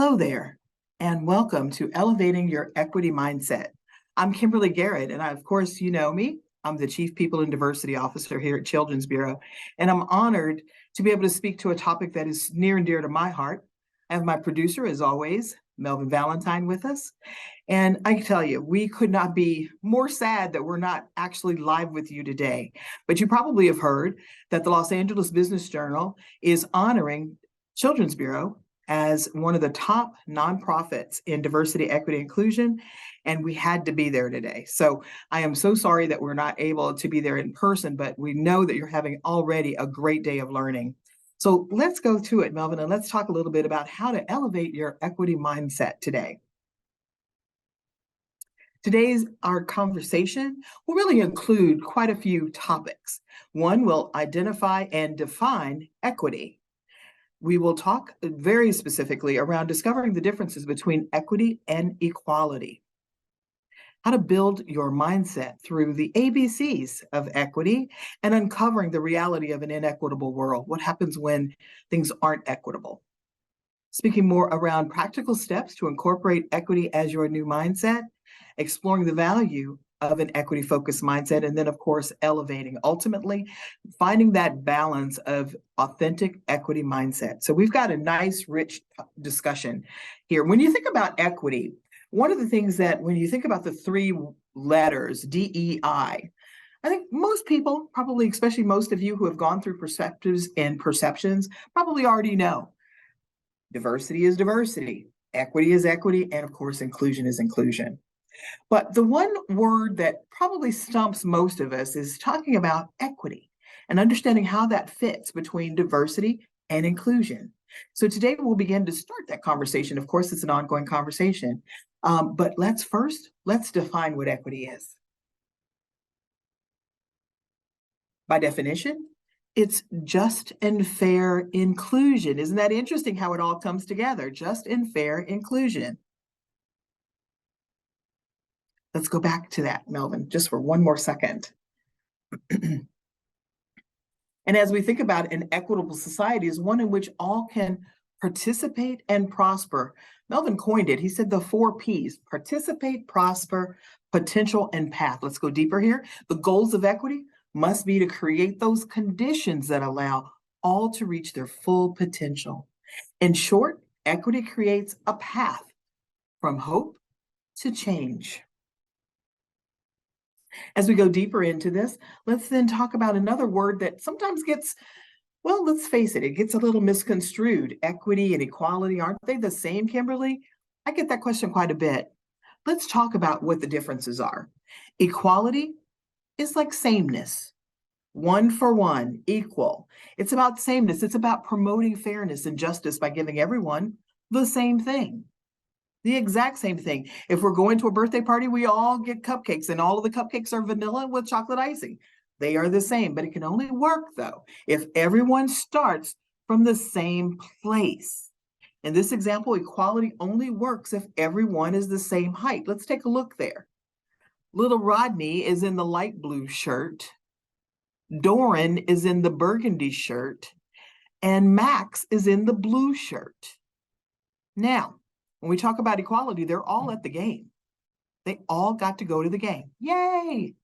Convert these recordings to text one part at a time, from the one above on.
Hello there, and welcome to Elevating Your Equity Mindset. I'm Kimberly Garrett, and of course, you know me. I'm the Chief People and Diversity Officer here at Children's Bureau, and I'm honored to be able to speak to a topic that is near and dear to my heart. I have my producer, as always, Melvin Valentine, with us. And I can tell you, we could not be more sad that we're not actually live with you today. But you probably have heard that the Los Angeles Business Journal is honoring Children's Bureau as one of the top nonprofits in diversity, equity, inclusion, and we had to be there today. So I am so sorry that we're not able to be there in person, but we know that you're having already a great day of learning. So let's go to it, Melvin, and let's talk a little bit about how to elevate your equity mindset today. Today's our conversation will really include quite a few topics. One will identify and define equity. We will talk very specifically around discovering the differences between equity and equality. How to build your mindset through the ABCs of equity and uncovering the reality of an inequitable world. What happens when things aren't equitable? Speaking more around practical steps to incorporate equity as your new mindset, exploring the value of an equity-focused mindset, and then, of course, elevating, ultimately finding that balance of authentic equity mindset. So we've got a nice, rich discussion here. When you think about equity, one of the things that when you think about the three letters, DEI, I think most people, probably especially most of you who have gone through perspectives and perceptions, probably already know. Diversity is diversity, equity is equity, and of course, inclusion is inclusion. But the one word that probably stumps most of us is talking about equity and understanding how that fits between diversity and inclusion. So today we'll begin to start that conversation. Of course, it's an ongoing conversation, but let's define what equity is. By definition, it's just and fair inclusion. Isn't that interesting how it all comes together? Just and fair inclusion. Let's go back to that, Melvin, just for one more second. And as we think about an equitable society is one in which all can participate and prosper. Melvin coined it. He said the 4 Ps: participate, prosper, potential, and path. Let's go deeper here. The goals of equity must be to create those conditions that allow all to reach their full potential. In short, equity creates a path from hope to change. As we go deeper into this, let's then talk about another word that sometimes gets, well, let's face it, it gets a little misconstrued. Equity and equality, aren't they the same, Kimberly? I get that question quite a bit. Let's talk about what the differences are. Equality is like sameness. One for one, equal. It's about sameness. It's about promoting fairness and justice by giving everyone the same thing. The exact same thing. If we're going to a birthday party, we all get cupcakes, and all of the cupcakes are vanilla with chocolate icing. They are the same, but it can only work, though, if everyone starts from the same place. In this example, equality only works if everyone is the same height. Let's take a look there. Little Rodney is in the light blue shirt. Doran is in the burgundy shirt. And Max is in the blue shirt. Now, when we talk about equality, they're all at the game. They all got to go to the game. Yay!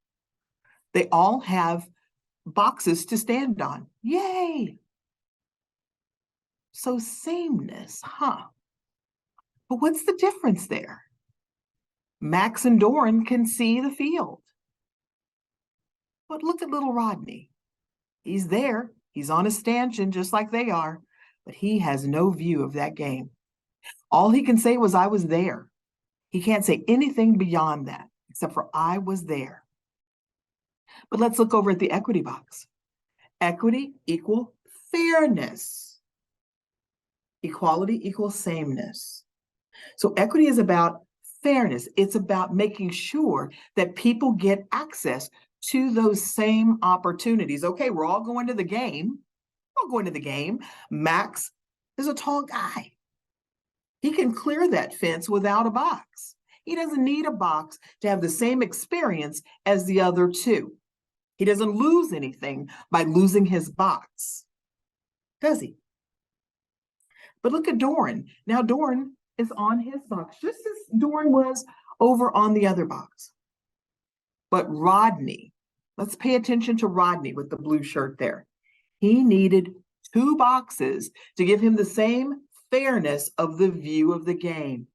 They all have boxes to stand on. Yay! So sameness, huh? But what's the difference there? Max and Doran can see the field. But look at little Rodney. He's there. He's on a stanchion just like they are, but he has no view of that game. All he can say was, I was there. He can't say anything beyond that, except for I was there. But let's look over at the equity box. Equity equal fairness. Equality equals sameness. So equity is about fairness. It's about making sure that people get access to those same opportunities. Okay, we're all going to the game. We're all going to the game. Max is a tall guy. He can clear that fence without a box. He doesn't need a box to have the same experience as the other two. He doesn't lose anything by losing his box, does he? But look at Doran. Now, Doran is on his box, just as Doran was over on the other box. But Rodney, let's pay attention to Rodney with the blue shirt there. He needed 2 boxes to give him the same fairness of the view of the game.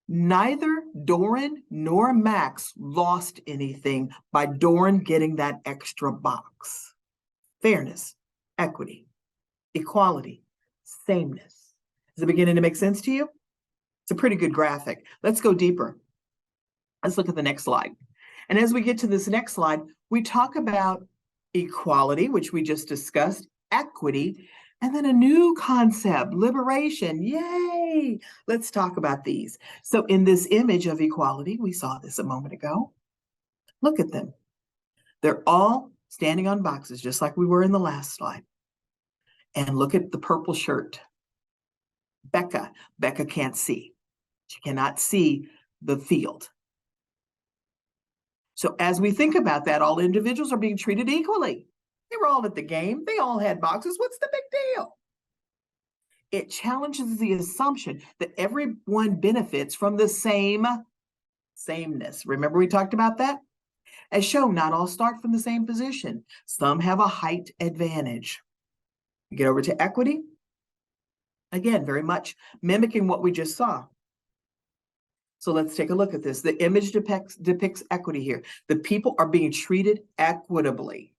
Neither Doran nor Max lost anything by Doran getting that extra box. Fairness, equity, equality, sameness. Is it beginning to make sense to you? It's a pretty good graphic. Let's go deeper. Let's look at the next slide. And as we get to this next slide, we talk about equality, which we just discussed, equity, and then a new concept, liberation. Yay! Let's talk about these. So in this image of equality, we saw this a moment ago. Look at them. They're all standing on boxes, just like we were in the last slide. And look at the purple shirt. Becca. Becca can't see. She cannot see the field. So as we think about that, all individuals are being treated equally. They were all at the game. They all had boxes. What's the big deal? It challenges the assumption that everyone benefits from the sameness. Remember we talked about that? As shown, not all start from the same position. Some have a height advantage. You get over to equity. Again, very much mimicking what we just saw. So let's take a look at this. The image depicts equity here. The people are being treated equitably.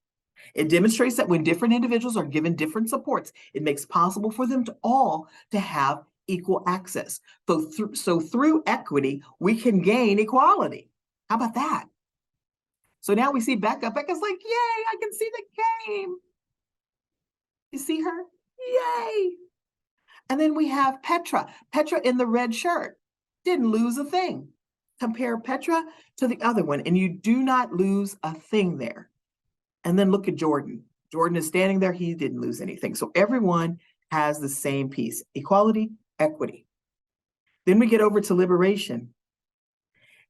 It demonstrates that when different individuals are given different supports, it makes possible for them to have equal access. So through equity, we can gain equality. How about that? So now we see Becca. Becca's like, yay, I can see the game. You see her? Yay. And then we have Petra. Petra in the red shirt. Didn't lose a thing. Compare Petra to the other one, and you do not lose a thing there. And then look at Jordan. Jordan is standing there. He didn't lose anything. So everyone has the same piece, equality, equity. Then we get over to liberation.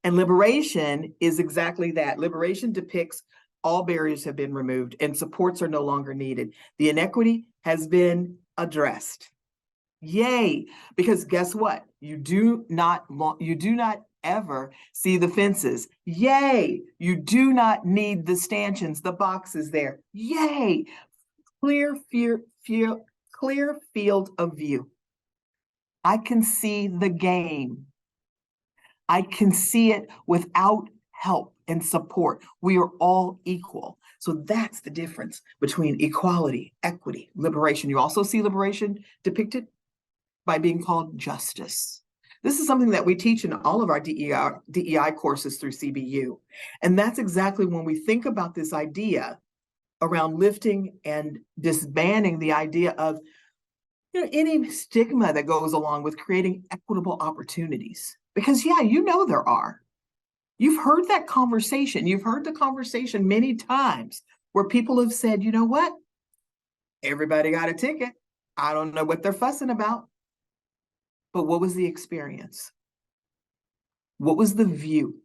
And liberation is exactly that. Liberation depicts all barriers have been removed and supports are no longer needed. The inequity has been addressed. Yay, because guess what? You do not ever see the fences. Yay, you do not need the stanchions, the boxes there. Yay, clear field of view. I can see the game. I can see it without help and support. We are all equal. So that's the difference between equality, equity, liberation. You also see liberation depicted by being called justice. This is something that we teach in all of our DEI courses through CBU. And that's exactly when we think about this idea around lifting and disbanding the idea of any stigma that goes along with creating equitable opportunities. Because yeah, there are. You've heard that conversation. You've heard the conversation many times where people have said, you know what? Everybody got a ticket. I don't know what they're fussing about. But what was the experience? What was the view?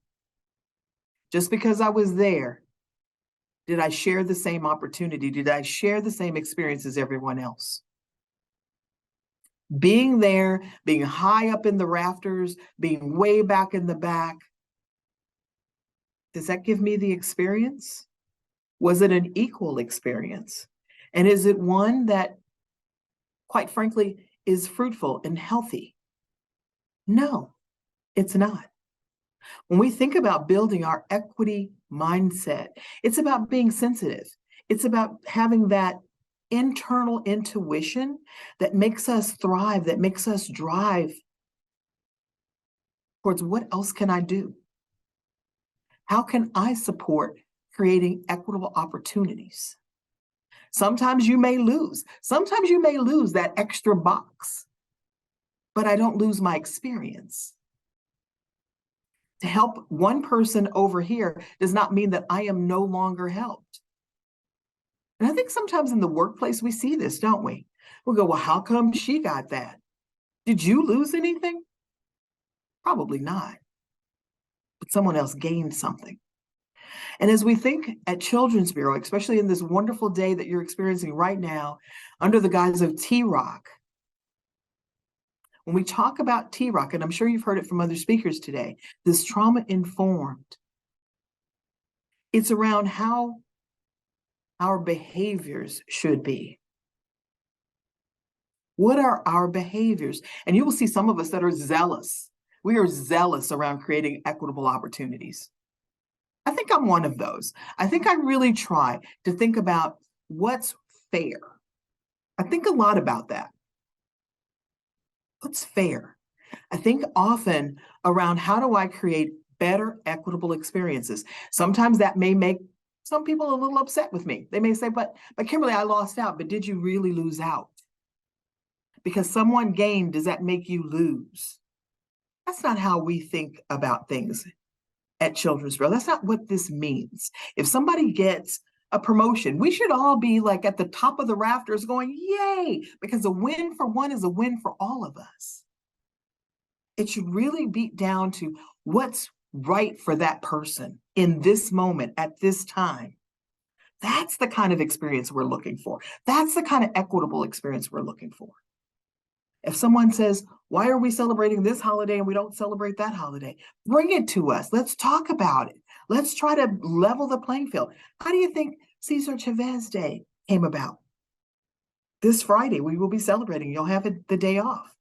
Just because I was there, did I share the same opportunity? Did I share the same experience as everyone else? Being there, being high up in the rafters, being way back in the back, does that give me the experience? Was it an equal experience? And is it one that, quite frankly, is fruitful and healthy? No, it's not. When we think about building our equity mindset, it's about being sensitive. It's about having that internal intuition that makes us thrive, that makes us drive towards what else can I do? How can I support creating equitable opportunities? Sometimes you may lose. Sometimes you may lose that extra box, but I don't lose my experience. To help one person over here does not mean that I am no longer helped. And I think sometimes in the workplace, we see this, don't we? We'll go, well, how come she got that? Did you lose anything? Probably not. But someone else gained something. And as we think at Children's Bureau, especially in this wonderful day that you're experiencing right now, under the guise of T-Rock, When we talk about TROC, and I'm sure you've heard it from other speakers today, this trauma-informed, it's around how our behaviors should be. What are our behaviors? And you will see some of us that are zealous. We are zealous around creating equitable opportunities. I think I'm one of those. I think I really try to think about what's fair. I think a lot about that. What's fair? I think often around how do I create better equitable experiences? Sometimes that may make some people a little upset with me. They may say, but Kimberly, I lost out. But did you really lose out? Because someone gained, does that make you lose? That's not how we think about things at Children's Bureau. That's not what this means. If somebody gets a promotion, we should all be like at the top of the rafters going, yay, because a win for one is a win for all of us. It should really be down to what's right for that person in this moment, at this time. That's the kind of experience we're looking for. That's the kind of equitable experience we're looking for. If someone says, why are we celebrating this holiday and we don't celebrate that holiday? Bring it to us. Let's talk about it. Let's try to level the playing field. How do you think Cesar Chavez Day came about? This Friday, we will be celebrating. You'll have the day off.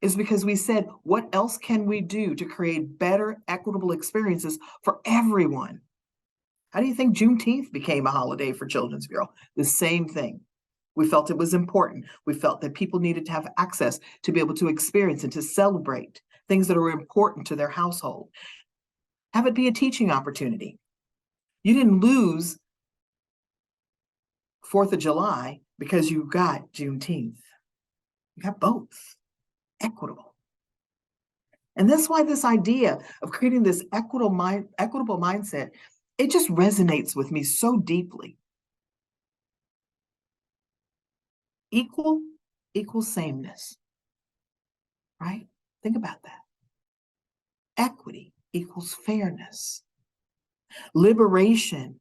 It's because we said, what else can we do to create better, equitable experiences for everyone? How do you think Juneteenth became a holiday for Children's Bureau? The same thing. We felt it was important. We felt that people needed to have access to be able to experience and to celebrate things that are important to their household. Have it be a teaching opportunity. You didn't lose 4th of July because you got Juneteenth. You got both, equitable. And that's why this idea of creating this equitable mindset, it just resonates with me so deeply. Equal equals sameness, right? Think about that. Equity equals fairness. Liberation.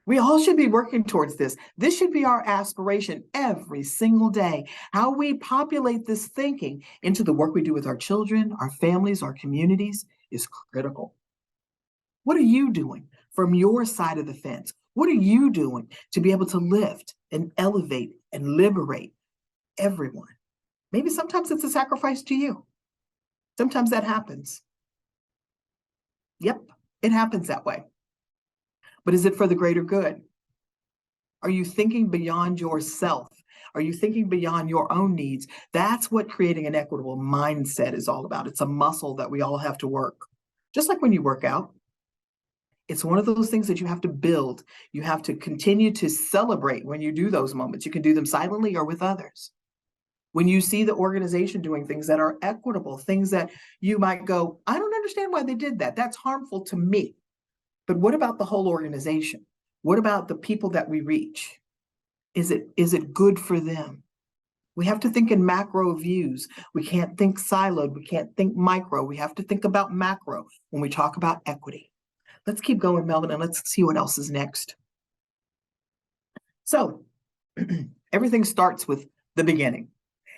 We all should be working towards this. This should be our aspiration every single day. How we populate this thinking into the work we do with our children, our families, our communities is critical. What are you doing from your side of the fence? What are you doing to be able to lift and elevate and liberate everyone? Maybe sometimes it's a sacrifice to you. Sometimes that happens. Yep, it happens that way. But is it for the greater good? Are you thinking beyond yourself? Are you thinking beyond your own needs? That's what creating an equitable mindset is all about. It's a muscle that we all have to work. Just like when you work out, it's one of those things that you have to build. You have to continue to celebrate when you do those moments. You can do them silently or with others. When you see the organization doing things that are equitable, things that you might go, I don't understand why they did that. That's harmful to me. But what about the whole organization? What about the people that we reach? Is it good for them? We have to think in macro views. We can't think siloed. We can't think micro. We have to think about macro when we talk about equity. Let's keep going, Melvin, and let's see what else is next. So everything starts with the beginning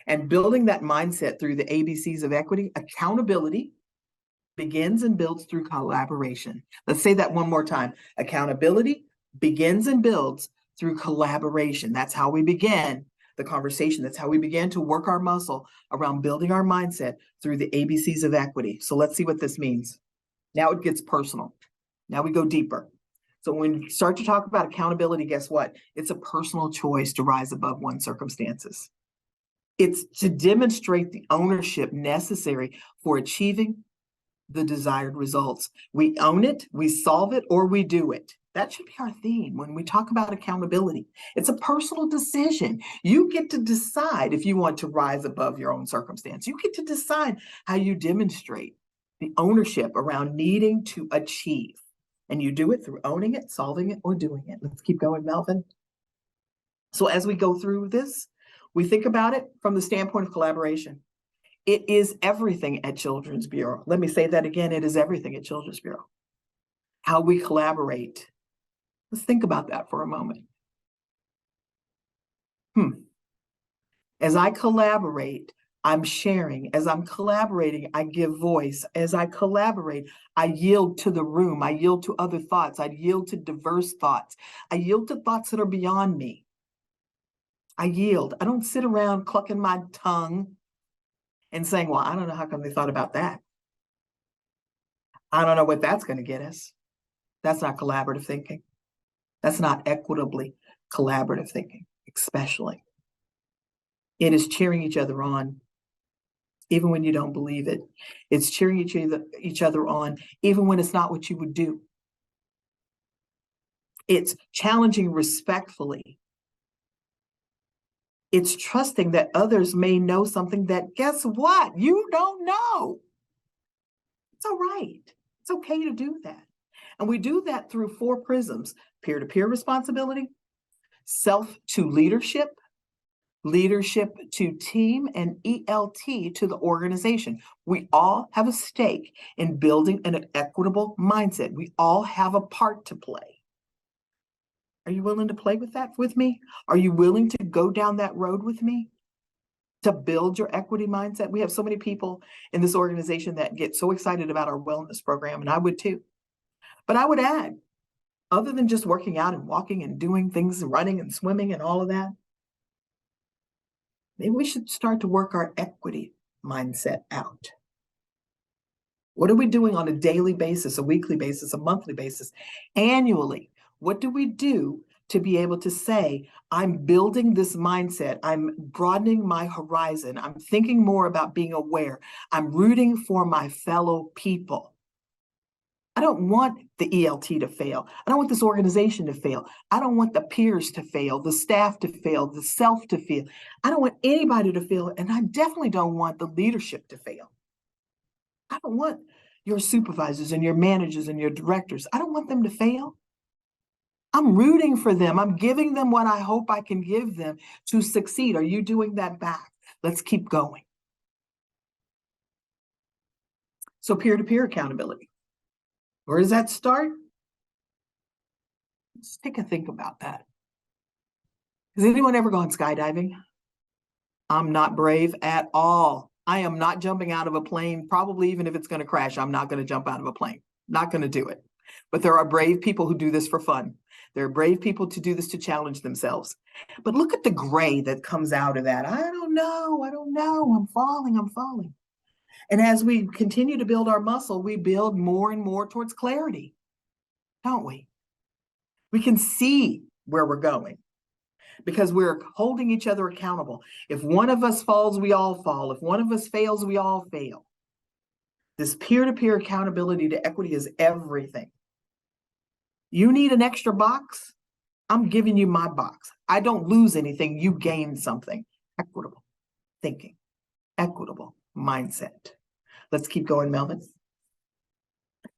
and building that mindset through the ABCs of equity. Accountability begins and builds through collaboration. Let's say that one more time. Accountability begins and builds through collaboration. That's how we begin the conversation. That's how we began to work our muscle around building our mindset through the ABCs of equity. So let's see what this means. Now it gets personal. Now we go deeper. So when we start to talk about accountability, guess what? It's a personal choice to rise above one's circumstances. It's to demonstrate the ownership necessary for achieving the desired results. We own it, we solve it, or we do it. That should be our theme when we talk about accountability. It's a personal decision. You get to decide if you want to rise above your own circumstance. You get to decide how you demonstrate the ownership around needing to achieve. And you do it through owning it, solving it, or doing it. Let's keep going, Melvin. So as we go through this, we think about it from the standpoint of collaboration. It is everything at Children's Bureau. Let me say that again. It is everything at Children's Bureau. How we collaborate. Let's think about that for a moment. As I collaborate, I'm sharing. As I'm collaborating, I give voice. As I collaborate, I yield to the room. I yield to other thoughts. I yield to diverse thoughts. I yield to thoughts that are beyond me. I yield. I don't sit around clucking my tongue and saying, well, I don't know how come they thought about that. I don't know what that's going to get us. That's not collaborative thinking. That's not equitably collaborative thinking, especially. It is cheering each other on, even when you don't believe it. It's cheering each other on, even when it's not what you would do. It's challenging respectfully. It's trusting that others may know something that, guess what? You don't know. It's all right. It's okay to do that. And we do that through 4 prisms: peer-to-peer responsibility, self to leadership, leadership to team, and ELT to the organization. We all have a stake in building an equitable mindset. We all have a part to play. Are you willing to play with that with me? Are you willing to go down that road with me to build your equity mindset? We have so many people in this organization that get so excited about our wellness program, and I would too. But I would add, other than just working out and walking and doing things, running and swimming and all of that, maybe we should start to work our equity mindset out. What are we doing on a daily basis, a weekly basis, a monthly basis, annually? What do we do to be able to say, I'm building this mindset, I'm broadening my horizon, I'm thinking more about being aware, I'm rooting for my fellow people. I don't want the ELT to fail. I don't want this organization to fail. I don't want the peers to fail, the staff to fail, the self to fail. I don't want anybody to fail, and I definitely don't want the leadership to fail. I don't want your supervisors and your managers and your directors. I don't want them to fail. I'm rooting for them. I'm giving them what I hope I can give them to succeed. Are you doing that back? Let's keep going. So peer-to-peer accountability. Where does that start? Let's take a think about that. Has anyone ever gone skydiving? I'm not brave at all. I am not jumping out of a plane, probably even if it's going to crash. I'm not going to jump out of a plane. Not going to do it. But there are brave people who do this for fun. There are brave people to do this to challenge themselves. But look at the gray that comes out of that. I don't know. I'm falling. And as we continue to build our muscle, we build more and more towards clarity, don't we? We can see where we're going because we're holding each other accountable. If one of us falls, we all fall. If one of us fails, we all fail. This peer-to-peer accountability to equity is everything. You need an extra box? I'm giving you my box. I don't lose anything. You gain something. Equitable thinking, equitable mindset. Let's keep going, Melvin.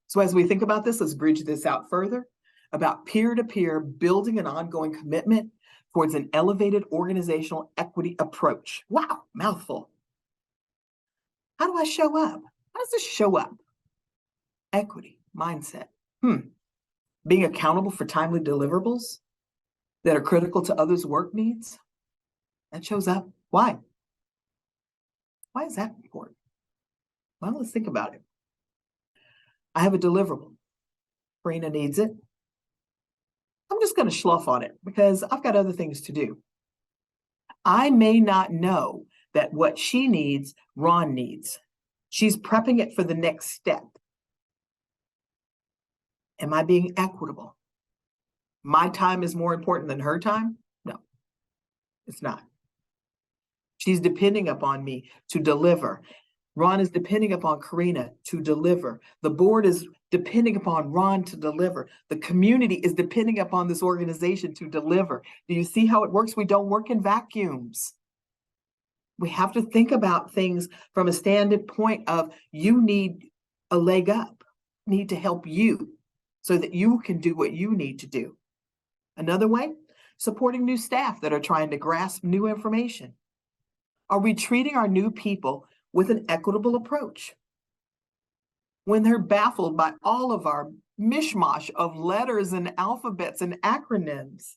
So as we think about this, let's bridge this out further about peer-to-peer building an ongoing commitment towards an elevated organizational equity approach. Wow, mouthful. How do I show up? How does this show up? Equity, mindset. Being accountable for timely deliverables that are critical to others' work needs. That shows up. Why? Why is that important? Well, let's think about it. I have a deliverable. Karina needs it. I'm just going to slough on it because I've got other things to do. I may not know that what she needs, Ron needs. She's prepping it for the next step. Am I being equitable? My time is more important than her time? No, it's not. She's depending upon me to deliver. Ron is depending upon Karina to deliver. The board is depending upon Ron to deliver. The community is depending upon this organization to deliver. Do you see how it works? We don't work in vacuums. We have to think about things from a standpoint of you need a leg up, need to help you so that you can do what you need to do. Another way, supporting new staff that are trying to grasp new information. Are we treating our new people with an equitable approach? When they're baffled by all of our mishmash of letters and alphabets and acronyms,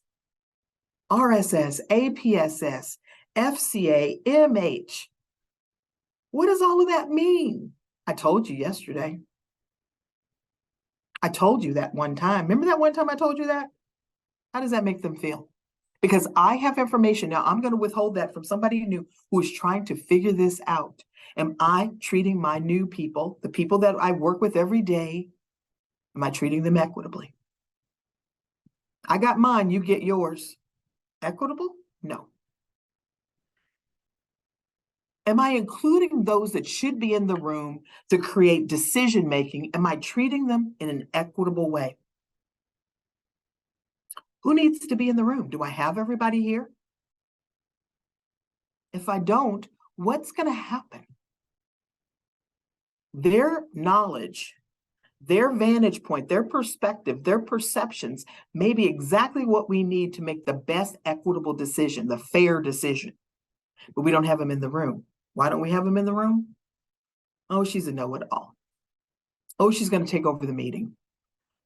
RSS, APSS, FCA, MH, What does all of that mean? I told you yesterday. I told you that one time. Remember that one time I told you that? How does that make them feel? Because I have information. Now I'm going to withhold that from somebody new who is trying to figure this out. Am I treating my new people, the people that I work with every day, am I treating them equitably? I got mine, you get yours. Equitable? No. Am I including those that should be in the room to create decision making? Am I treating them in an equitable way? Who needs to be in the room? Do I have everybody here? If I don't, what's going to happen? Their knowledge, their vantage point, their perspective, their perceptions may be exactly what we need to make the best equitable decision, the fair decision. But we don't have them in the room. Why don't we have them in the room? Oh, she's a know-it-all. Oh, she's going to take over the meeting.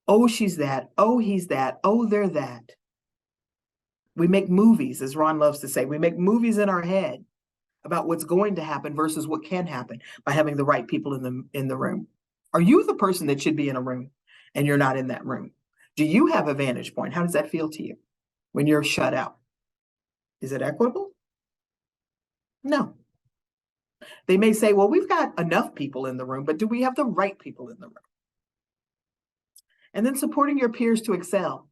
Oh, she's that. Oh, he's that. Oh, they're that. We make movies, as Ron loves to say. We make movies in our head about what's going to happen versus what can happen by having the right people in the room. Are you the person that should be in a room and you're not in that room? Do you have a vantage point? How does that feel to you when you're shut out? Is it equitable? No. They may say, well, we've got enough people in the room, but do we have the right people in the room? And then supporting your peers to excel,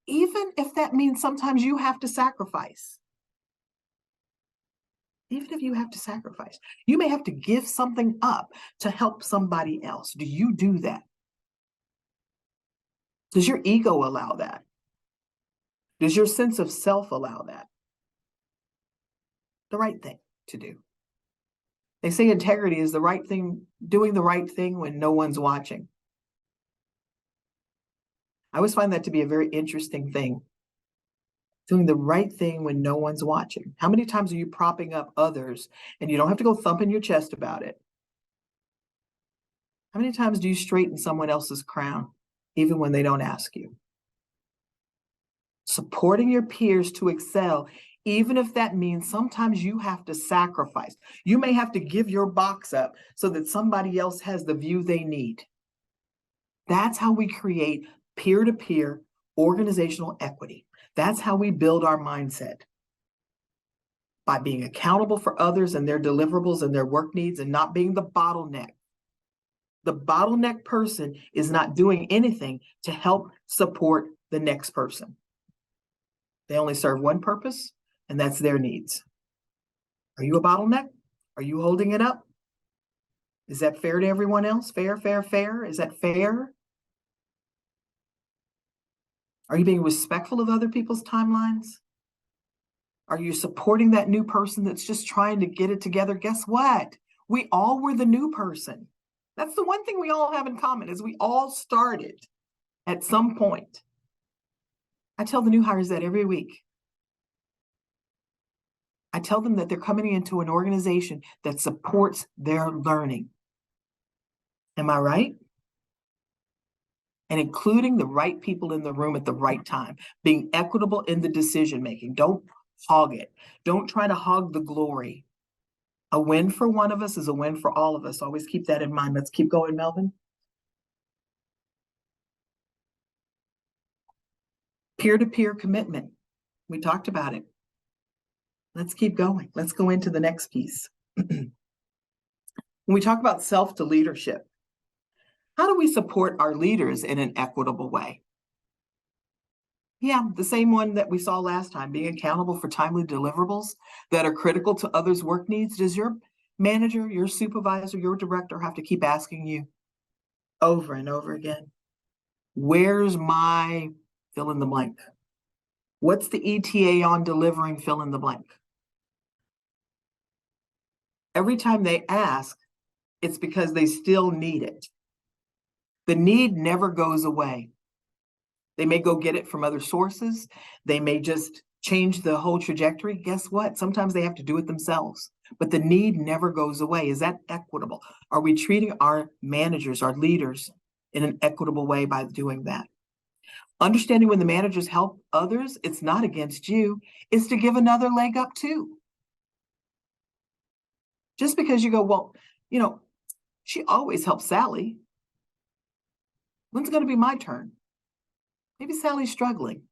even if that means sometimes you have to sacrifice. Even if you have to sacrifice, you may have to give something up to help somebody else. Do you do that? Does your ego allow that? Does your sense of self allow that? The right thing to do. They say integrity is the right thing, doing the right thing when no one's watching. I always find that to be a very interesting thing. Doing the right thing when no one's watching. How many times are you propping up others and you don't have to go thumping your chest about it? How many times do you straighten someone else's crown, even when they don't ask you? Supporting your peers to excel, even if that means sometimes you have to sacrifice. You may have to give your box up so that somebody else has the view they need. That's how we create peer-to-peer organizational equity. That's how we build our mindset. By being accountable for others and their deliverables and their work needs and not being the bottleneck. The bottleneck person is not doing anything to help support the next person. They only serve one purpose, and that's their needs. Are you a bottleneck? Are you holding it up? Is that fair to everyone else? Fair, fair, fair? Is that fair? Are you being respectful of other people's timelines? Are you supporting that new person that's just trying to get it together? Guess what? We all were the new person. That's the one thing we all have in common is we all started at some point. I tell the new hires that every week. I tell them that they're coming into an organization that supports their learning. Am I right? And including the right people in the room at the right time, being equitable in the decision making. Don't hog it. Don't try to hog the glory. A win for one of us is a win for all of us. Always keep that in mind. Let's keep going, Melvin. Peer-to-peer commitment. We talked about it. Let's keep going. Let's go into the next piece. When we talk about self to leadership, how do we support our leaders in an equitable way? Yeah, the same one that we saw last time, being accountable for timely deliverables that are critical to others' work needs. Does your manager, your supervisor, your director have to keep asking you over and over again, where's my fill in the blank? What's the ETA on delivering fill in the blank? Every time they ask, it's because they still need it. The need never goes away. They may go get it from other sources. They may just change the whole trajectory. Guess what? Sometimes they have to do it themselves, but the need never goes away. Is that equitable? Are we treating our managers, our leaders in an equitable way by doing that? Understanding when the managers help others, it's not against you, it's to give another leg up too. Just because you go, well, she always helps Sally. When's it going to be my turn? Maybe Sally's struggling.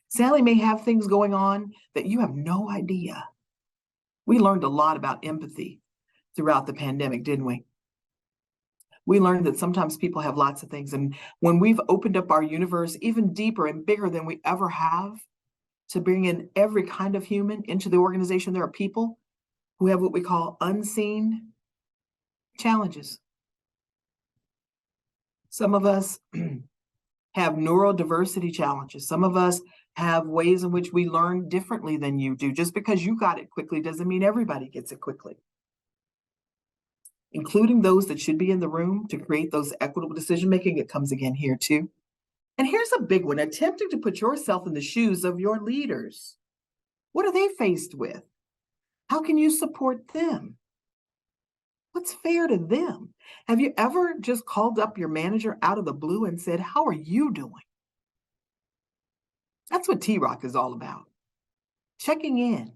Sally may have things going on that you have no idea. We learned a lot about empathy throughout the pandemic, didn't we? We learned that sometimes people have lots of things. And when we've opened up our universe even deeper and bigger than we ever have to bring in every kind of human into the organization, there are people who have what we call unseen challenges. Some of us have neurodiversity challenges. Some of us have ways in which we learn differently than you do. Just because you got it quickly doesn't mean everybody gets it quickly. Including those that should be in the room to create those equitable decision-making, it comes again here too. And here's a big one, attempting to put yourself in the shoes of your leaders. What are they faced with? How can you support them? What's fair to them? Have you ever just called up your manager out of the blue and said, how are you doing? That's what T-Rock is all about. Checking in.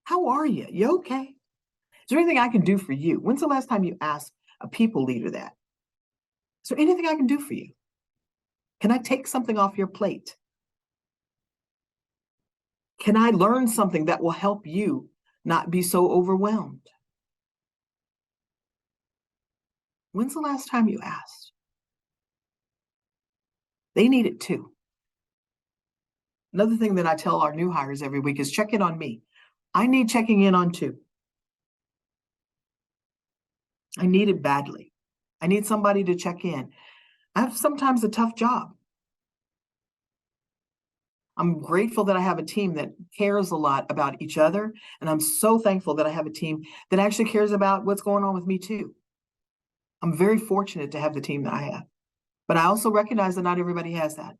How are you? You okay? Is there anything I can do for you? When's the last time you asked a people leader that? Is there anything I can do for you? Can I take something off your plate? Can I learn something that will help you not be so overwhelmed? When's the last time you asked? They need it too. Another thing that I tell our new hires every week is check in on me. I need checking in on too. I need it badly. I need somebody to check in. I have sometimes a tough job. I'm grateful that I have a team that cares a lot about each other. And I'm so thankful that I have a team that actually cares about what's going on with me too. I'm very fortunate to have the team that I have. But I also recognize that not everybody has that.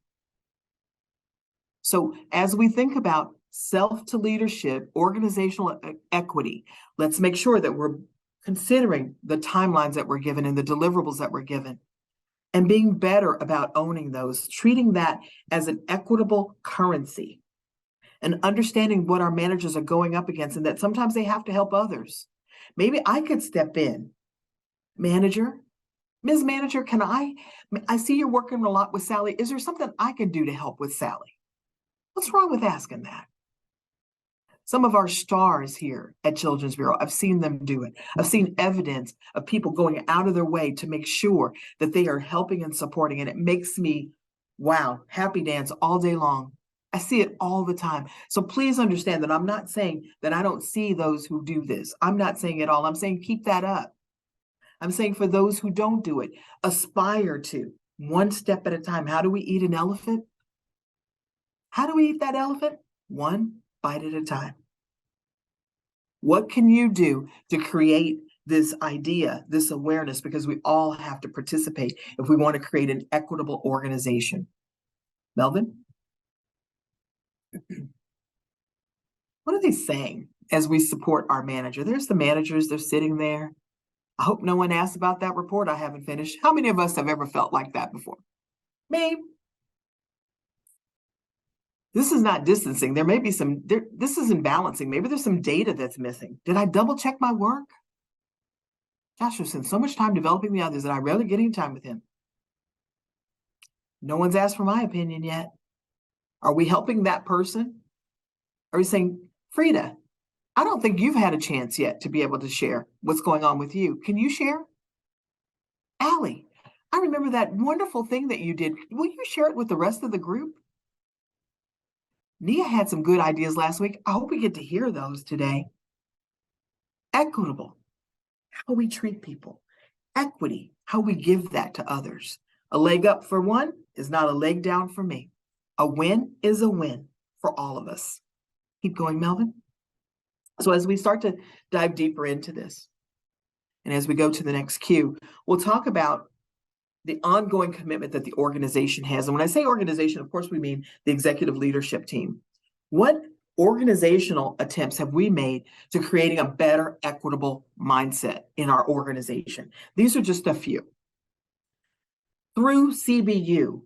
So as we think about self-to-leadership, organizational equity, let's make sure that we're considering the timelines that we're given and the deliverables that we're given, and being better about owning those, treating that as an equitable currency, and understanding what our managers are going up against and that sometimes they have to help others. Maybe I could step in. Manager, Ms. Manager, I see you're working a lot with Sally. Is there something I can do to help with Sally? What's wrong with asking that? Some of our stars here at Children's Bureau, I've seen them do it. I've seen evidence of people going out of their way to make sure that they are helping and supporting, and it makes me, wow, happy dance all day long. I see it all the time. So please understand that I'm not saying that I don't see those who do this. I'm not saying it all. I'm saying keep that up. I'm saying for those who don't do it, aspire to, one step at a time. How do we eat an elephant? How do we eat that elephant? One bite at a time. What can you do to create this idea, this awareness? Because we all have to participate if we want to create an equitable organization. Melvin? What are they saying as we support our manager? There's the managers, they're sitting there. I hope no one asked about that report I haven't finished. How many of us have ever felt like that before? Me. This is not distancing. There may be this isn't balancing. Maybe there's some data that's missing. Did I double check my work? Joshua spent so much time developing the others that I rarely get any time with him. No one's asked for my opinion yet. Are we helping that person? Are we saying, Frida, I don't think you've had a chance yet to be able to share what's going on with you. Can you share? Allie, I remember that wonderful thing that you did. Will you share it with the rest of the group? Nia had some good ideas last week. I hope we get to hear those today. Equitable, how we treat people. Equity, how we give that to others. A leg up for one is not a leg down for me. A win is a win for all of us. Keep going, Melvin. So as we start to dive deeper into this, and as we go to the next cue, we'll talk about the ongoing commitment that the organization has. And when I say organization, of course, we mean the executive leadership team. What organizational attempts have we made to creating a better equitable mindset in our organization? These are just a few. Through CBU,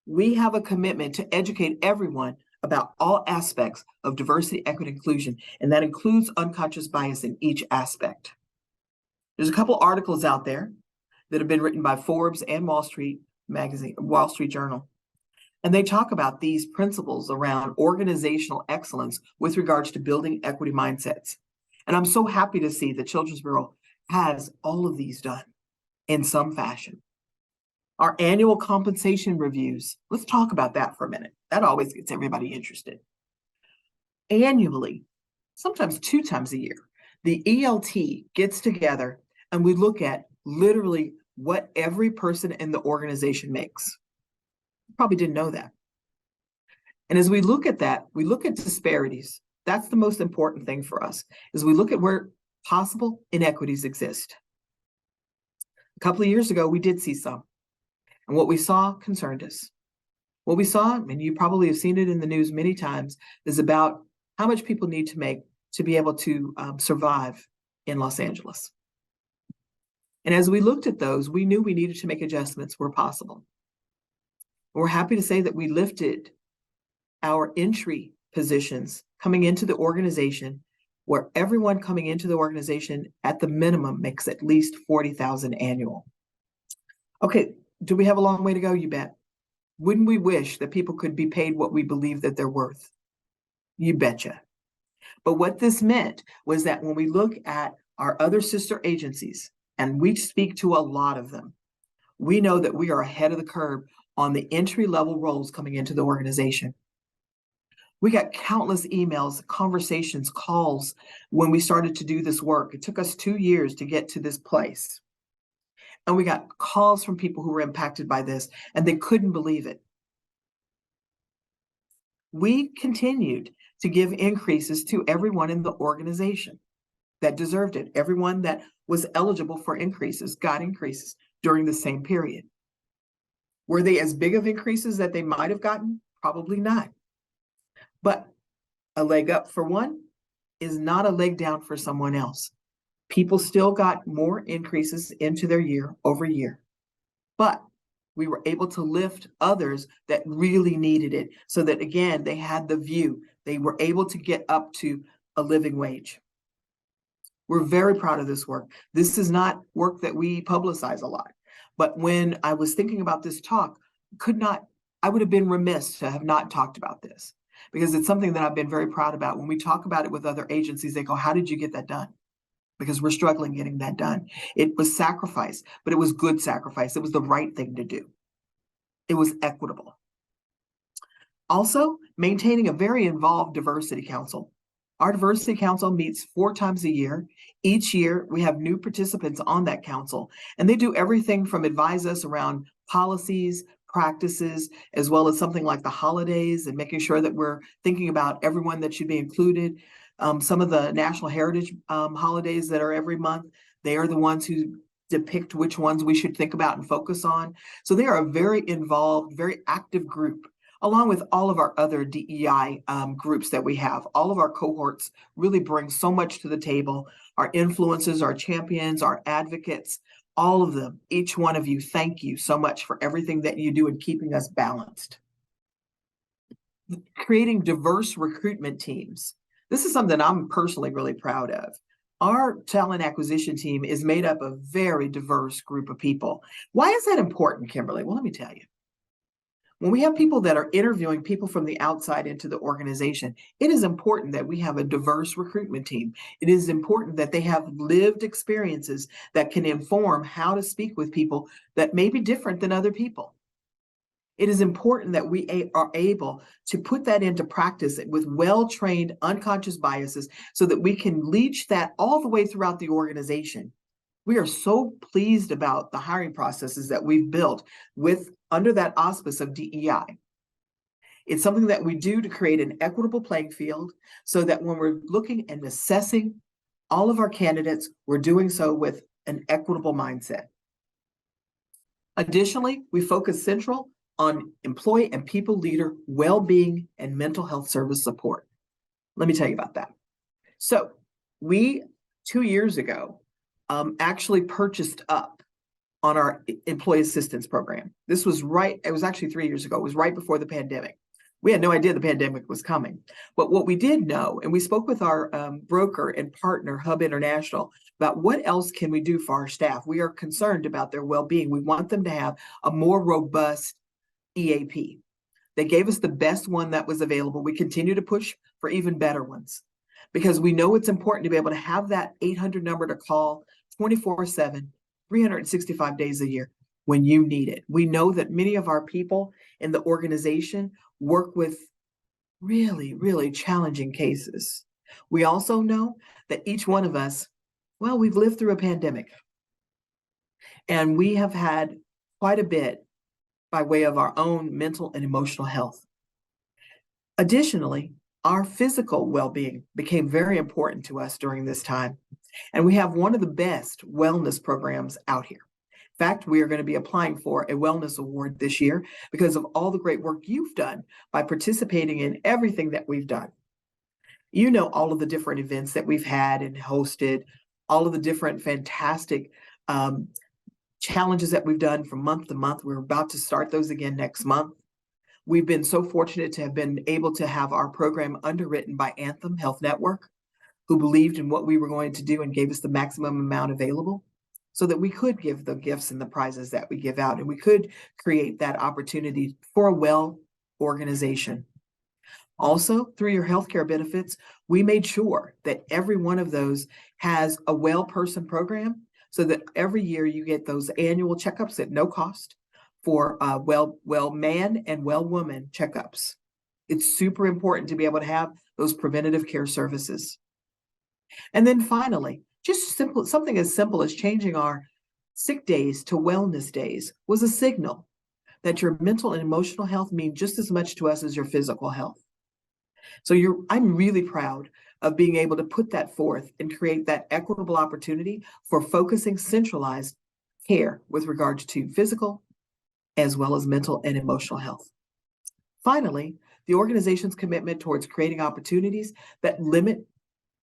we have a commitment to educate everyone about all aspects of diversity, equity, inclusion, and that includes unconscious bias in each aspect. There's a couple articles out there that have been written by Forbes and Wall Street Journal. And they talk about these principles around organizational excellence with regards to building equity mindsets. And I'm so happy to see the Children's Bureau has all of these done in some fashion. Our annual compensation reviews, let's talk about that for a minute. That always gets everybody interested. Annually, sometimes 2 times a year, the ELT gets together and we look at literally what every person in the organization makes. You probably didn't know that. And as we look at that, we look at disparities. That's the most important thing for us, is we look at where possible inequities exist. A couple of years ago, we did see some. And what we saw concerned us. What we saw, and you probably have seen it in the news many times, is about how much people need to make to be able to survive in Los Angeles. And as we looked at those, we knew we needed to make adjustments where possible. We're happy to say that we lifted our entry positions coming into the organization, where everyone coming into the organization at the minimum makes at least $40,000 annual. Okay, do we have a long way to go? You bet. Wouldn't we wish that people could be paid what we believe that they're worth? You betcha. But what this meant was that when we look at our other sister agencies, and we speak to a lot of them, we know that we are ahead of the curve on the entry-level roles coming into the organization. We got countless emails, conversations, calls when we started to do this work. It took us 2 years to get to this place. And we got calls from people who were impacted by this, and they couldn't believe it. We continued to give increases to everyone in the organization that deserved it. Everyone that was eligible for increases got increases during the same period. Were they as big of increases that they might have gotten? Probably not. But a leg up for one is not a leg down for someone else. People still got more increases into their year over year, but we were able to lift others that really needed it, so that again, they had the view. They were able to get up to a living wage. We're very proud of this work. This is not work that we publicize a lot, but when I was thinking about this talk, I would have been remiss to have not talked about this, because it's something that I've been very proud about. When we talk about it with other agencies, they go, how did you get that done? Because we're struggling getting that done. It was sacrifice, but it was good sacrifice. It was the right thing to do. It was equitable. Also, maintaining a very involved diversity council. Our diversity council meets 4 times a year. Each year, we have new participants on that council, and they do everything from advise us around policies, practices, as well as something like the holidays and making sure that we're thinking about everyone that should be included. Some of the national heritage holidays that are every month, they are the ones who depict which ones we should think about and focus on. So they are a very involved, very active group, along with all of our other DEI groups that we have. All of our cohorts really bring so much to the table. Our influencers, our champions, our advocates, all of them, each one of you, thank you so much for everything that you do in keeping us balanced. Creating diverse recruitment teams. This is something I'm personally really proud of. Our talent acquisition team is made up of a very diverse group of people. Why is that important, Kimberly? Well, let me tell you. When we have people that are interviewing people from the outside into the organization, it is important that we have a diverse recruitment team. It is important that they have lived experiences that can inform how to speak with people that may be different than other people. It is important that we are able to put that into practice with well-trained unconscious biases so that we can leach that all the way throughout the organization. We are so pleased about the hiring processes that we've built under that auspice of DEI. It's something that we do to create an equitable playing field so that when we're looking and assessing all of our candidates, we're doing so with an equitable mindset. Additionally, we focus central on employee and people leader well-being and mental health service support. Let me tell you about that. So we, 2 years ago, actually purchased up on our employee assistance program. This was it was actually 3 years ago. It was right before the pandemic. We had no idea the pandemic was coming. But what we did know, and we spoke with our broker and partner, Hub International, about what else can we do for our staff. We are concerned about their well-being. We want them to have a more robust EAP. They gave us the best one that was available. We continue to push for even better ones because we know it's important to be able to have that 800 number to call 24/7, 365 days a year when you need it. We know that many of our people in the organization work with really, really challenging cases. We also know that each one of us, well, we've lived through a pandemic and we have had quite a bit by way of our own mental and emotional health. Additionally, our physical well-being became very important to us during this time, and we have one of the best wellness programs out here. In fact, we are going to be applying for a wellness award this year because of all the great work you've done by participating in everything that we've done. You know, all of the different events that we've had and hosted, all of the different fantastic challenges that we've done from month to month. We're about to start those again next month. We've been so fortunate to have been able to have our program underwritten by Anthem Health Network, who believed in what we were going to do and gave us the maximum amount available so that we could give the gifts and the prizes that we give out, and we could create that opportunity for a well organization. Also, through your healthcare benefits, we made sure that every one of those has a well person program so that every year you get those annual checkups at no cost for well man and well woman checkups. It's super important to be able to have those preventative care services. And then finally, just something as simple as changing our sick days to wellness days was a signal that your mental and emotional health mean just as much to us as your physical health. So I'm really proud of being able to put that forth and create that equitable opportunity for focusing centralized care with regards to physical as well as mental and emotional health. Finally, the organization's commitment towards creating opportunities that limit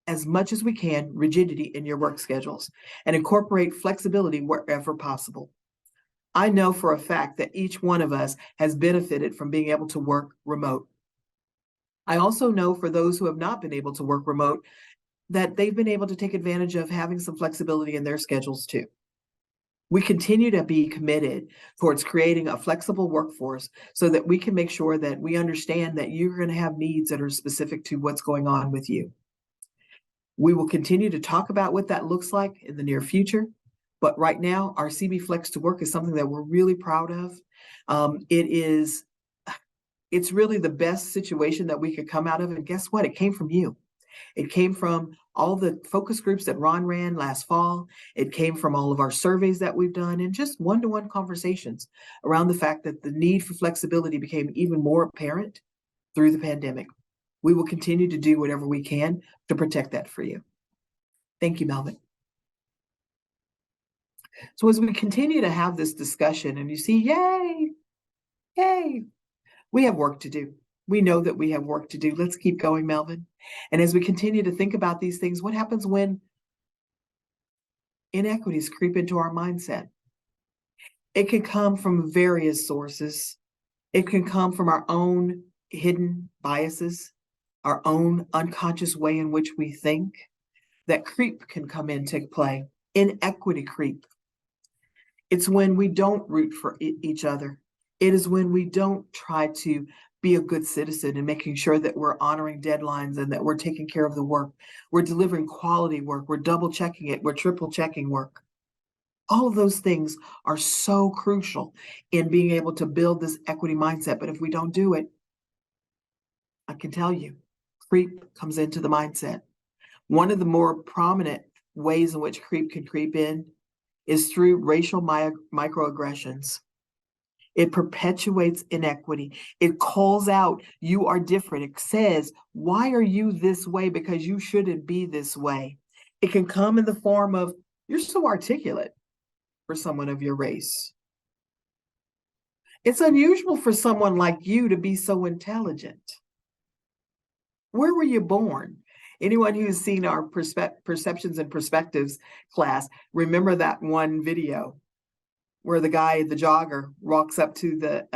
as much as we can rigidity in your work schedules and incorporate flexibility wherever possible. I know for a fact that each one of us has benefited from being able to work remote. I also know for those who have not been able to work remote that they've been able to take advantage of having some flexibility in their schedules too. We continue to be committed towards creating a flexible workforce so that we can make sure that we understand that you're going to have needs that are specific to what's going on with you. We will continue to talk about what that looks like in the near future, but right now our CB Flex to Work is something that we're really proud of. It's really the best situation that we could come out of, and guess what? It came from you. It came from all the focus groups that Ron ran last fall. It came from all of our surveys that we've done and just one-to-one conversations around the fact that the need for flexibility became even more apparent through the pandemic. We will continue to do whatever we can to protect that for you. Thank you, Melvin. So as we continue to have this discussion and you see, yay, we have work to do. We know that we have work to do. Let's keep going, Melvin. And as we continue to think about these things, what happens when inequities creep into our mindset? It can come from various sources. It can come from our own hidden biases, our own unconscious way in which we think. That creep can come into play. Inequity creep. It's when we don't root for each other. It is when we don't try to be a good citizen and making sure that we're honoring deadlines and that we're taking care of the work. We're delivering quality work. We're double checking it. We're triple checking work. All of those things are so crucial in being able to build this equity mindset. But if we don't do it, I can tell you, creep comes into the mindset. One of the more prominent ways in which creep can creep in is through racial microaggressions. It perpetuates inequity. It calls out, you are different. It says, why are you this way? Because you shouldn't be this way. It can come in the form of, you're so articulate for someone of your race. It's unusual for someone like you to be so intelligent. Where were you born? Anyone who's seen our Perceptions and Perspectives class, remember that one video where the guy, the jogger, walks up to the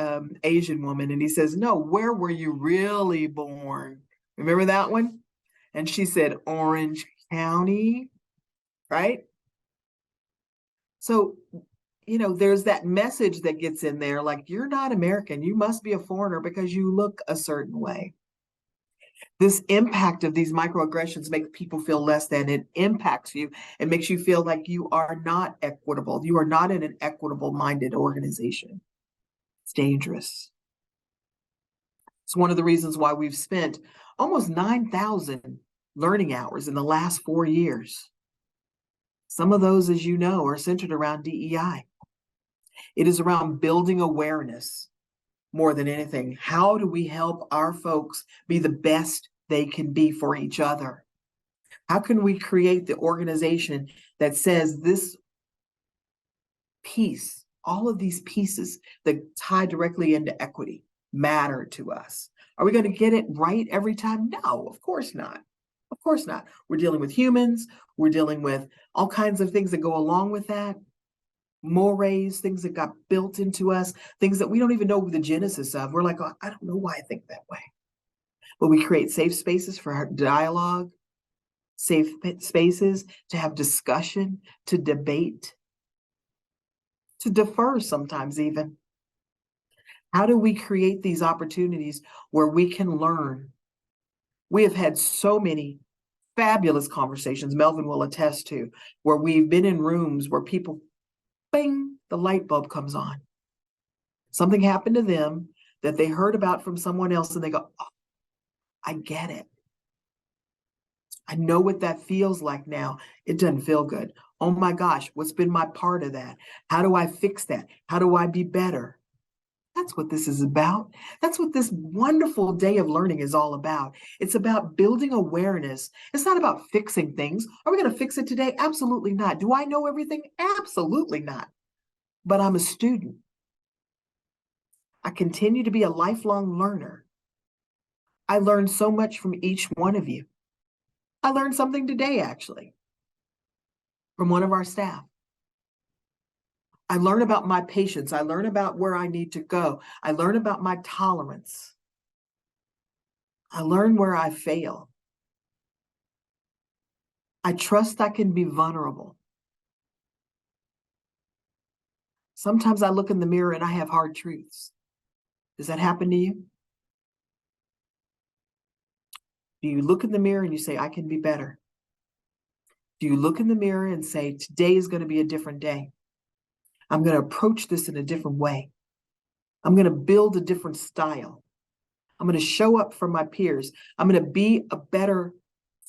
Asian woman and he says, "No, where were you really born?" Remember that one? And she said, "Orange County," right? So, there's that message that gets in there, like, you're not American, you must be a foreigner because you look a certain way. This impact of these microaggressions make people feel less than. It impacts you. It makes you feel like you are not equitable. You are not in an equitable minded organization. It's dangerous. It's one of the reasons why we've spent almost 9,000 learning hours in the last 4 years. Some of those, as you know, are centered around DEI. It is around building awareness more than anything. How do we help our folks be the best they can be for each other? How can we create the organization that says this piece, all of these pieces that tie directly into equity matter to us? Are we going to get it right every time? No, of course not. Of course not. We're dealing with humans. We're dealing with all kinds of things that go along with that. Mores, things that got built into us, things that we don't even know the genesis of. We're like, "Oh, I don't know why I think that way." But we create safe spaces for dialogue, safe spaces to have discussion, to debate, to defer sometimes even. How do we create these opportunities where we can learn? We have had so many fabulous conversations, Melvin will attest to, where we've been in rooms where people, bing, the light bulb comes on. Something happened to them that they heard about from someone else and they go, "Oh, I get it. I know what that feels like now. It doesn't feel good. Oh my gosh, what's been my part of that? How do I fix that? How do I be better?" That's what this is about. That's what this wonderful day of learning is all about. It's about building awareness. It's not about fixing things. Are we going to fix it today? Absolutely not. Do I know everything? Absolutely not. But I'm a student. I continue to be a lifelong learner. I learned so much from each one of you. I learned something today, actually, from one of our staff. I learn about my patience. I learn about where I need to go. I learn about my tolerance. I learn where I fail. I trust I can be vulnerable. Sometimes I look in the mirror and I have hard truths. Does that happen to you? Do you look in the mirror and you say, "I can be better"? Do you look in the mirror and say, "Today is going to be a different day. I'm going to approach this in a different way. I'm going to build a different style. I'm going to show up for my peers. I'm going to be a better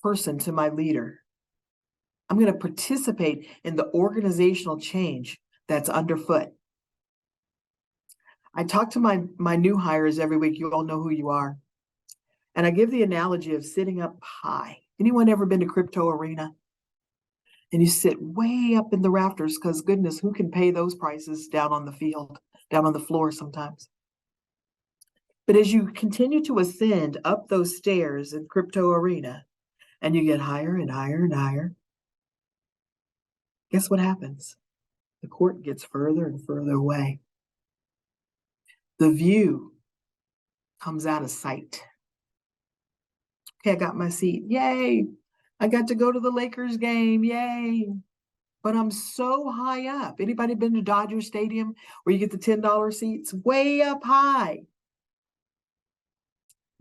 person to my leader. I'm going to participate in the organizational change that's underfoot." I talk to my new hires every week. You all know who you are. And I give the analogy of sitting up high. Anyone ever been to Crypto Arena? And you sit way up in the rafters because goodness, who can pay those prices down on the field, down on the floor sometimes? But as you continue to ascend up those stairs in Crypto Arena and you get higher and higher and higher, guess what happens? The court gets further and further away. The view comes out of sight. Okay, I got my seat. Yay. I got to go to the Lakers game. Yay. But I'm so high up. Anybody been to Dodger Stadium where you get the $10 seats? Way up high.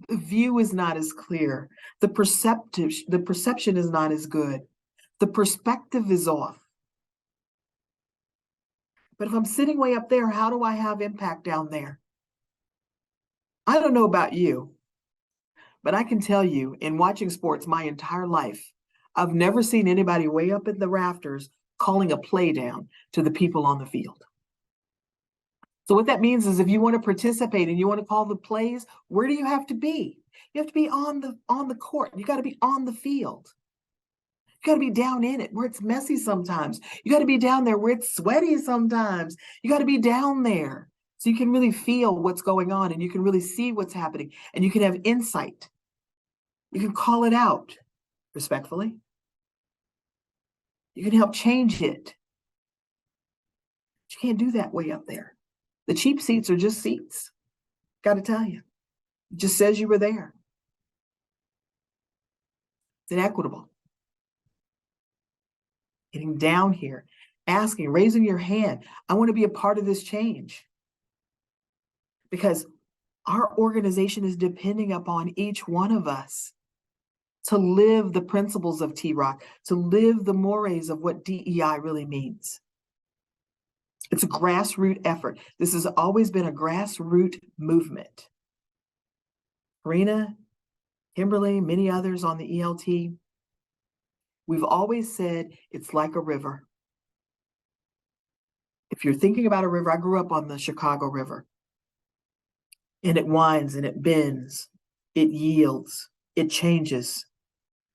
The view is not as clear. The perception is not as good. The perspective is off. But if I'm sitting way up there, how do I have impact down there? I don't know about you, but I can tell you in watching sports my entire life, I've never seen anybody way up in the rafters calling a play down to the people on the field. So what that means is if you want to participate and you want to call the plays, where do you have to be? You have to be on the court. You got to be on the field. You got to be down in it where it's messy sometimes. You got to be down there where it's sweaty sometimes. You got to be down there so you can really feel what's going on and you can really see what's happening and you can have insight. You can call it out respectfully. You can help change it. You can't do that way up there. The cheap seats are just seats. Got to tell you, it just says you were there. It's inequitable. Getting down here, asking, raising your hand. I want to be a part of this change. Because our organization is depending upon each one of us to live the principles of T-ROC, to live the mores of what DEI really means. It's a grassroots effort. This has always been a grassroots movement. Karina, Kimberly, many others on the ELT, we've always said it's like a river. If you're thinking about a river, I grew up on the Chicago River. And it winds and it bends, it yields, it changes.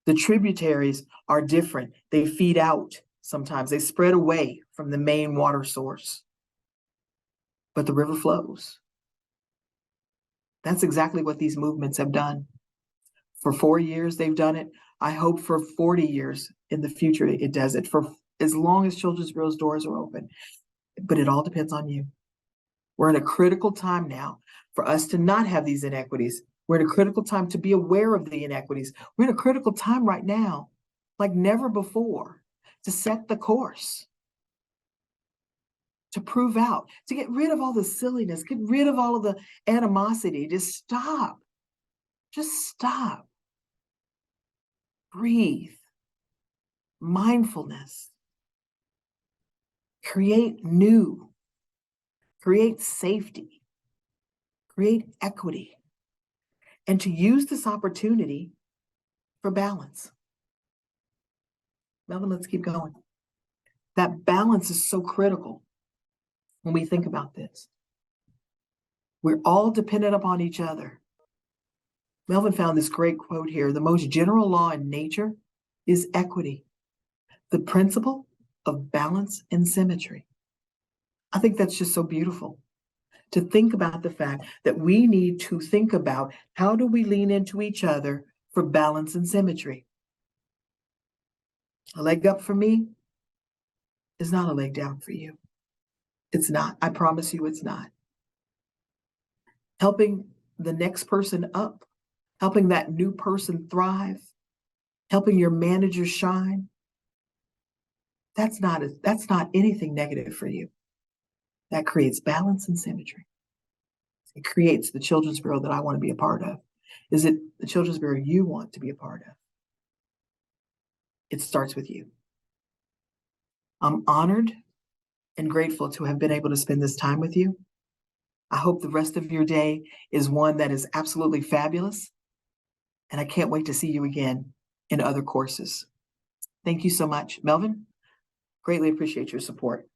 The tributaries are different. They feed out sometimes. They spread away from the main water source. But the river flows. That's exactly what these movements have done. For 4 years, they've done it. I hope for 40 years in the future, it does it for as long as Children's Bureau's doors are open. But it all depends on you. We're in a critical time now for us to not have these inequities. We're in a critical time to be aware of the inequities. We're in a critical time right now, like never before, to set the course, to prove out, to get rid of all the silliness, get rid of all of the animosity. Just stop. Just stop. Breathe. Mindfulness. Create new. Create safety. Create equity. And to use this opportunity for balance. Melvin, let's keep going. That balance is so critical when we think about this. We're all dependent upon each other. Melvin found this great quote here. The most general law in nature is equity, the principle of balance and symmetry. I think that's just so beautiful to think about the fact that we need to think about how do we lean into each other for balance and symmetry. A leg up for me is not a leg down for you. It's not. I promise you it's not. Helping the next person up, helping that new person thrive, helping your manager shine, that's not anything negative for you. That creates balance and symmetry. It creates the Children's Bureau that I want to be a part of. Is it the Children's Bureau you want to be a part of? It starts with you. I'm honored and grateful to have been able to spend this time with you. I hope the rest of your day is one that is absolutely fabulous. And I can't wait to see you again in other courses. Thank you so much. Melvin, greatly appreciate your support.